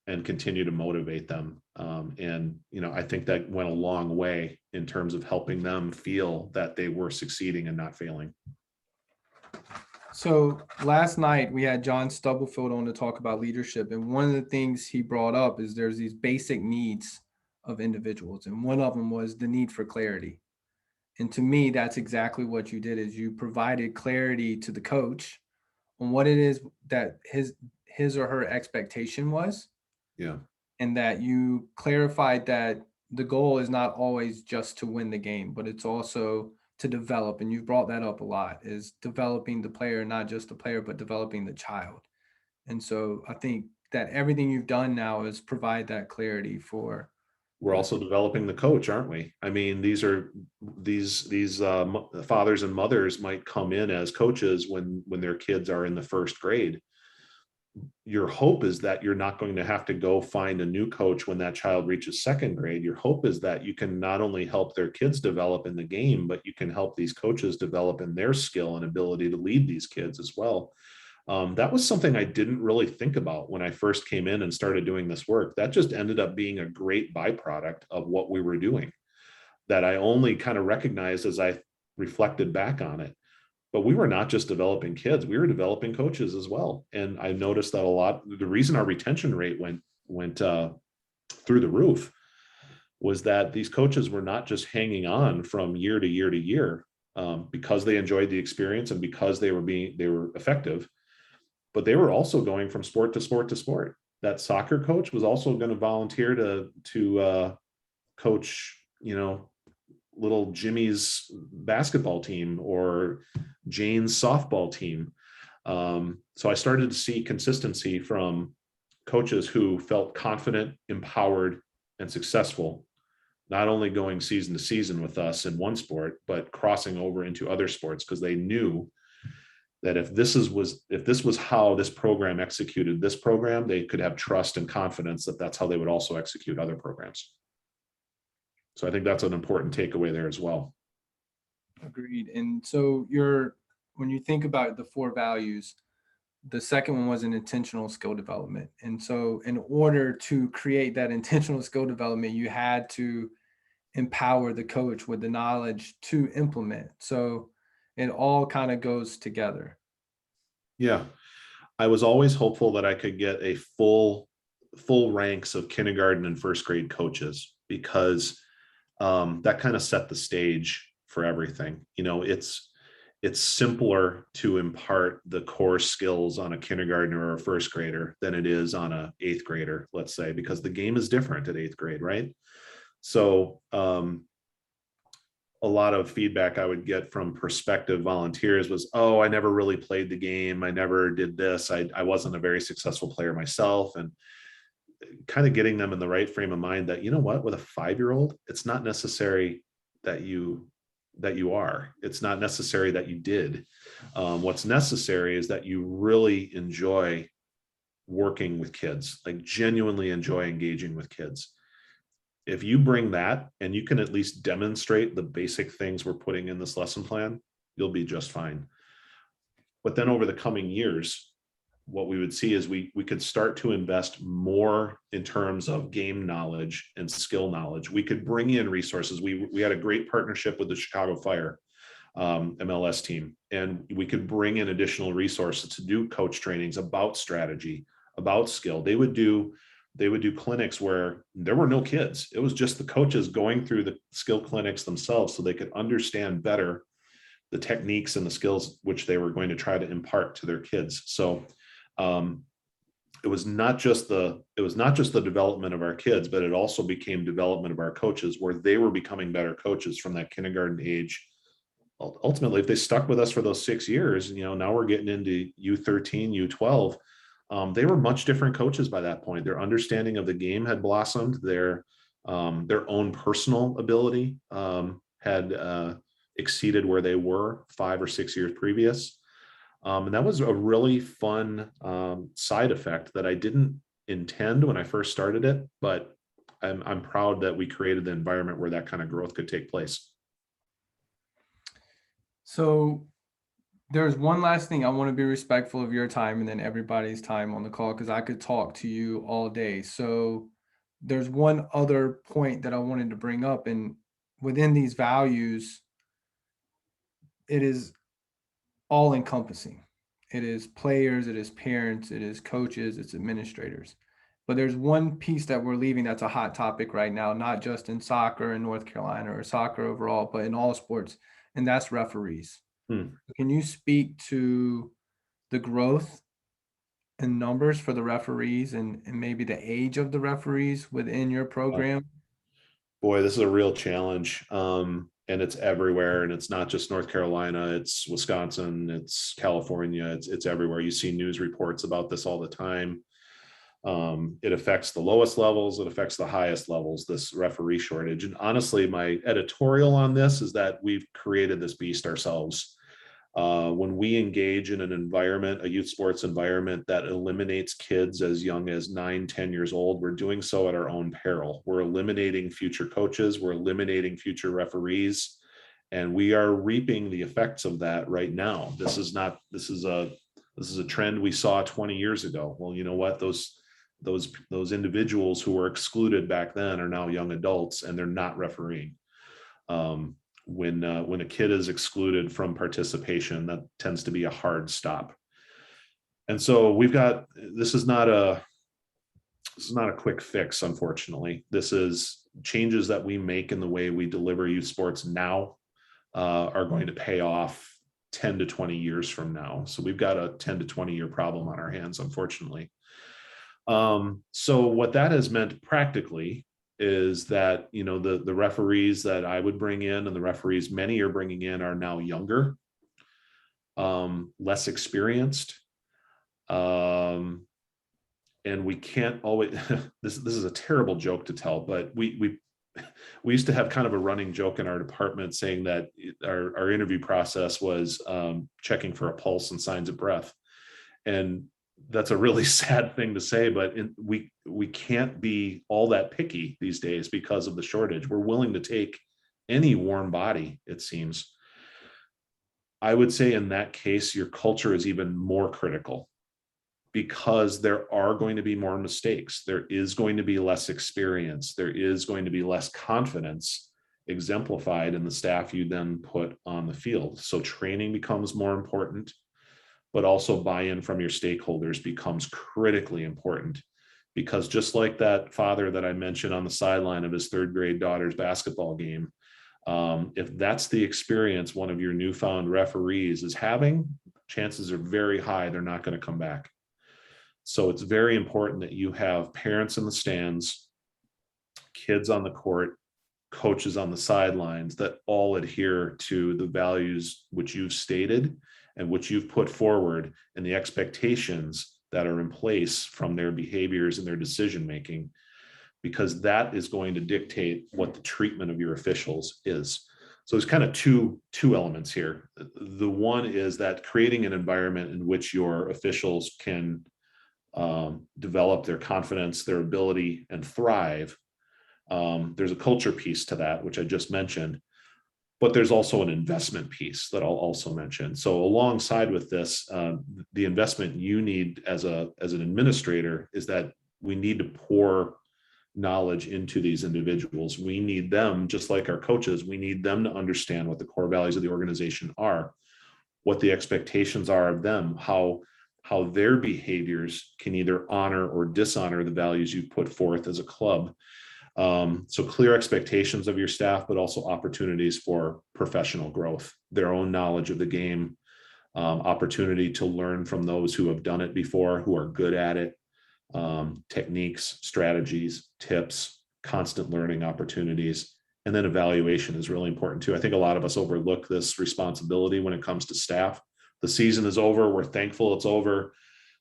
B: and continue to motivate them. And, I think that went a long way in terms of helping them feel that they were succeeding and not failing.
A: So last night we had John Stubblefield on to talk about leadership, and one of the things he brought up is there's these basic needs of individuals, and one of them was the need for clarity. And to me, that's exactly what you did, is you provided clarity to the coach on what it is that his or her expectation was,
B: Yeah.
A: and that you clarified that the goal is not always just to win the game, but it's also to develop. And you've brought that up a lot, is developing the player, not just the player, but developing the child. And so I think that everything you've done now is provide that clarity for.
B: We're also developing the coach, aren't we? I mean, these fathers and mothers might come in as coaches when their kids are in the first grade. Your hope is that you're not going to have to go find a new coach when that child reaches second grade. Your hope is that you can not only help their kids develop in the game, but you can help these coaches develop in their skill and ability to lead these kids as well. That was something I didn't really think about when I first came in and started doing this work. That just ended up being a great byproduct of what we were doing that I only kind of recognized as I reflected back on it. But we were not just developing kids, we were developing coaches as well. And I noticed that a lot, the reason our retention rate went through the roof was that these coaches were not just hanging on from year to year to year because they enjoyed the experience and because they were effective, but they were also going from sport to sport to sport. That soccer coach was also going to volunteer to coach, little Jimmy's basketball team or Jane's softball team. So I started to see consistency from coaches who felt confident, empowered, and successful, not only going season to season with us in one sport, but crossing over into other sports because they knew that if this was how this program executed this program, they could have trust and confidence that that's how they would also execute other programs. So I think that's an important takeaway there as well.
A: Agreed. And so when you think about the four values, the second one was an intentional skill development. And so in order to create that intentional skill development, you had to empower the coach with the knowledge to implement. So it all kind of goes together.
B: Yeah. I was always hopeful that I could get a full ranks of kindergarten and first grade coaches because that kind of set the stage for everything. It's simpler to impart the core skills on a kindergartner or a first grader than it is on a eighth grader, let's say, because the game is different at eighth grade, right? So a lot of feedback I would get from prospective volunteers was, oh, I never really played the game. I never did this. I wasn't a very successful player myself. And kind of getting them in the right frame of mind that, with a 5-year-old, it's not necessary that you are. It's not necessary that you did. What's necessary is that you really enjoy working with kids, like genuinely enjoy engaging with kids. If you bring that and you can at least demonstrate the basic things we're putting in this lesson plan, you'll be just fine. But then over the coming years, what we would see is we could start to invest more in terms of game knowledge and skill knowledge. We could bring in resources. We had a great partnership with the Chicago Fire MLS team, and we could bring in additional resources to do coach trainings about strategy, about skill. They would do clinics where there were no kids. It was just the coaches going through the skill clinics themselves so they could understand better the techniques and the skills which they were going to try to impart to their kids. So it was not just the development of our kids, but it also became development of our coaches, where they were becoming better coaches from that kindergarten age. Ultimately, if they stuck with us for those 6 years, now we're getting into U13, U12. They were much different coaches by that point. Their understanding of the game had blossomed. Their own personal ability had exceeded where they were 5 or 6 years previous. And that was a really fun side effect that I didn't intend when I first started it, but I'm proud that we created the environment where that kind of growth could take place.
A: So there's one last thing. I want to be respectful of your time and then everybody's time on the call because I could talk to you all day. So there's one other point that I wanted to bring up, and within these values, it is all encompassing. It is players, it is parents, it is coaches, it's administrators. But there's one piece that we're leaving that's a hot topic right now, not just in soccer in North Carolina or soccer overall, but in all sports, and that's referees. Can you speak to the growth in numbers for the referees and maybe the age of the referees within your program?
B: Boy, this is a real challenge. And it's everywhere. And it's not just North Carolina, it's Wisconsin, it's California, it's everywhere. You see news reports about this all the time. It affects the lowest levels, it affects the highest levels, this referee shortage. And honestly, my editorial on this is that we've created this beast ourselves. When we engage in an environment, a youth sports environment that eliminates kids as young as 9, 10 years old, we're doing so at our own peril. We're eliminating future coaches, we're eliminating future referees, and we are reaping the effects of that right now. This is This is a trend we saw 20 years ago. Well, you know what? Those individuals who were excluded back then are now young adults, and they're not refereeing. When a kid is excluded from participation, that tends to be a hard stop. And so we've got, this is not a quick fix, unfortunately. This is changes that we make in the way we deliver youth sports now are going to pay off 10 to 20 years from now. So we've got a 10 to 20 year problem on our hands, unfortunately. So what that has meant practically is that, you know, the referees that I would bring in and the referees many are bringing in are now younger, less experienced. And we can't always, this is a terrible joke to tell, but we used to have kind of a running joke in our department saying that our interview process was checking for a pulse and signs of breath. And that's a really sad thing to say, but we can't be all that picky these days because of the shortage. We're willing to take any warm body, it seems. I would say in that case, your culture is even more critical, because there are going to be more mistakes. There is going to be less experience. There is going to be less confidence exemplified in the staff you then put on the field. So training becomes more important, but also buy-in from your stakeholders becomes critically important, because just like that father that I mentioned on the sideline of his third grade daughter's basketball game, if that's the experience one of your newfound referees is having, chances are very high they're not going to come back. So it's very important that you have parents in the stands, kids on the court, coaches on the sidelines that all adhere to the values which you've stated and which you've put forward, and the expectations that are in place from their behaviors and their decision making, because that is going to dictate what the treatment of your officials is. So there's kind of two elements here. The one is that creating an environment in which your officials can develop their confidence, their ability, and thrive. There's a culture piece to that, which I just mentioned, but there's also an investment piece that I'll also mention. So alongside with this, the investment you need as an administrator is that we need to pour knowledge into these individuals. We need them, just like our coaches, we need them to understand what the core values of the organization are, what the expectations are of them, how their behaviors can either honor or dishonor the values you've put forth as a club. So clear expectations of your staff, but also opportunities for professional growth, their own knowledge of the game, opportunity to learn from those who have done it before, who are good at it, techniques, strategies, tips, constant learning opportunities. And then evaluation is really important too. I think a lot of us overlook this responsibility when it comes to staff. The season is over. We're thankful it's over.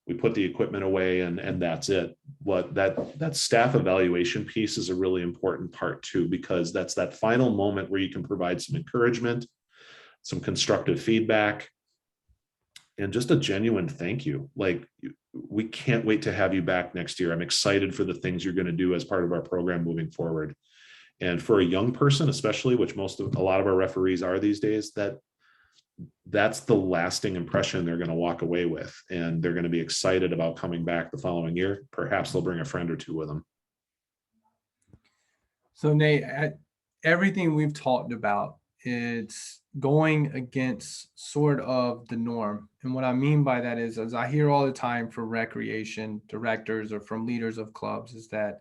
B: We put the equipment away and that's it. What that staff evaluation piece is a really important part too, because that's that final moment where you can provide some encouragement, some constructive feedback, and just a genuine thank you. Like, we can't wait to have you back next year. I'm excited for the things you're going to do as part of our program moving forward. And for a young person, especially, which a lot of our referees are these days, that's the lasting impression they're going to walk away with, and they're going to be excited about coming back the following year. Perhaps they'll bring a friend or two with them.
A: So Nate, everything we've talked about, it's going against sort of the norm. And what I mean by that is, as I hear all the time from recreation directors or from leaders of clubs, is that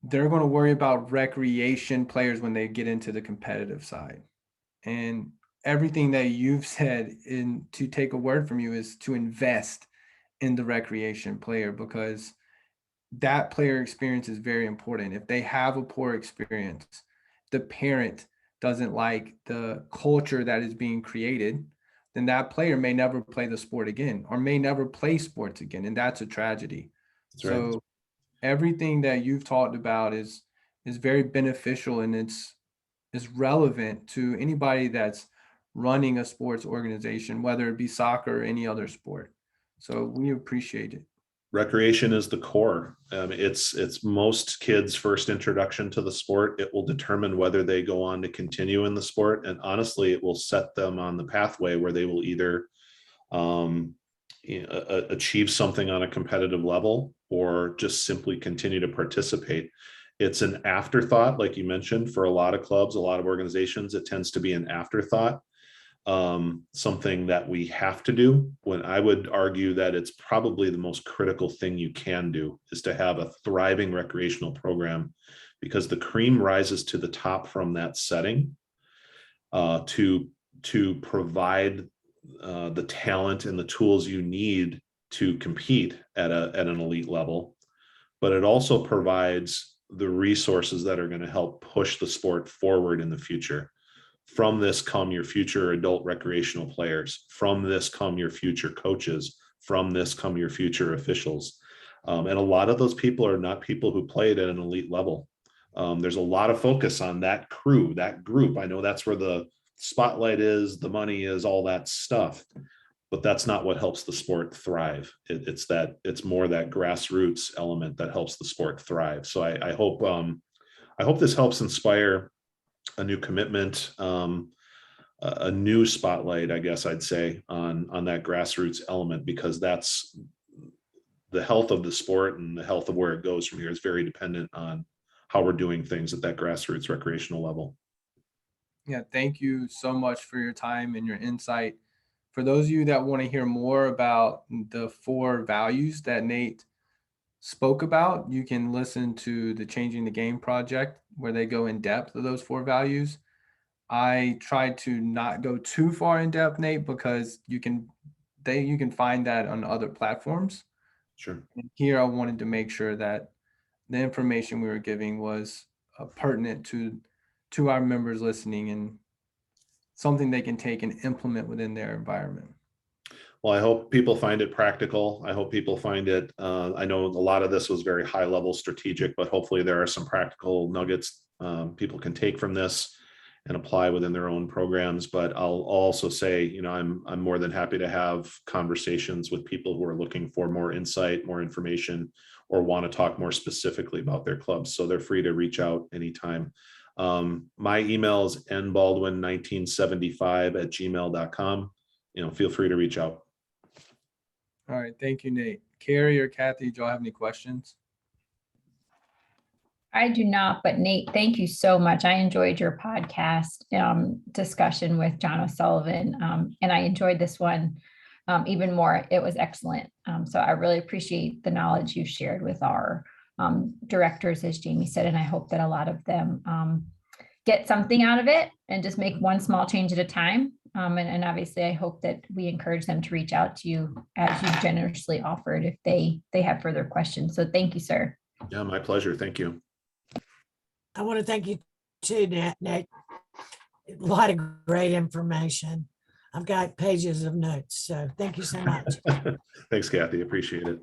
A: they're going to worry about recreation players when they get into the competitive side. And everything that you've said, in to take a word from you, is to invest in the recreation player, because that player experience is very important. If they have a poor experience, the parent doesn't like the culture that is being created, then that player may never play the sport again, or may never play sports again. And that's a tragedy.
B: That's right.
A: So everything that you've talked about is very beneficial, and is relevant to anybody that's running a sports organization, whether it be soccer or any other sport. So we appreciate it.
B: Recreation is the core. It's most kids' first introduction to the sport. It will determine whether they go on to continue in the sport. And honestly, it will set them on the pathway where they will either achieve something on a competitive level or just simply continue to participate. It's an afterthought, like you mentioned, for a lot of clubs, a lot of organizations. It tends to be an afterthought, something that we have to do, when I would argue that it's probably the most critical thing you can do, is to have a thriving recreational program, because the cream rises to the top from that setting, to provide the talent and the tools you need to compete at an elite level. But it also provides the resources that are going to help push the sport forward in the future. From this come your future adult recreational players. From this come your future coaches. From this come your future officials. And a lot of those people are not people who played at an elite level. There's a lot of focus on that crew, that group. I know that's where the spotlight is, the money is, all that stuff. But that's not what helps the sport thrive. It's more that grassroots element that helps the sport thrive. So I hope this helps inspire a new commitment, a new spotlight, I guess I'd say, on that grassroots element, because that's the health of the sport, and the health of where it goes from here is very dependent on how we're doing things at that grassroots recreational level.
A: Yeah, thank you so much for your time and your insight. For those of you that want to hear more about the 4 values that Nate spoke about, you can listen to the Changing the Game project, where they go in depth of those 4 values. I tried to not go too far in depth, Nate, because you can find that on other platforms.
B: Sure.
A: And here I wanted to make sure that the information we were giving was pertinent to our members listening, and something they can take and implement within their environment.
B: Well, I hope people find it practical. I hope people find it. I know a lot of this was very high level strategic, but hopefully there are some practical nuggets people can take from this and apply within their own programs. But I'll also say, I'm more than happy to have conversations with people who are looking for more insight, more information, or want to talk more specifically about their clubs. So they're free to reach out anytime. My email is nbaldwin1975@gmail.com. Feel free to reach out.
A: All right. Thank you, Nate. Carrie or Kathy, do y'all have any questions?
C: I do not, but Nate, thank you so much. I enjoyed your podcast discussion with John O'Sullivan, and I enjoyed this one even more. It was excellent. So I really appreciate the knowledge you shared with our directors, as Jamie said, and I hope that a lot of them get something out of it and just make one small change at a time. And obviously, I hope that we encourage them to reach out to you, as you generously offered, if they have further questions. So thank you, sir.
B: Yeah, my pleasure. Thank you.
D: I want to thank you too, Nate. A lot of great information. I've got pages of notes, so thank you so much.
B: Thanks, Kathy. Appreciate it.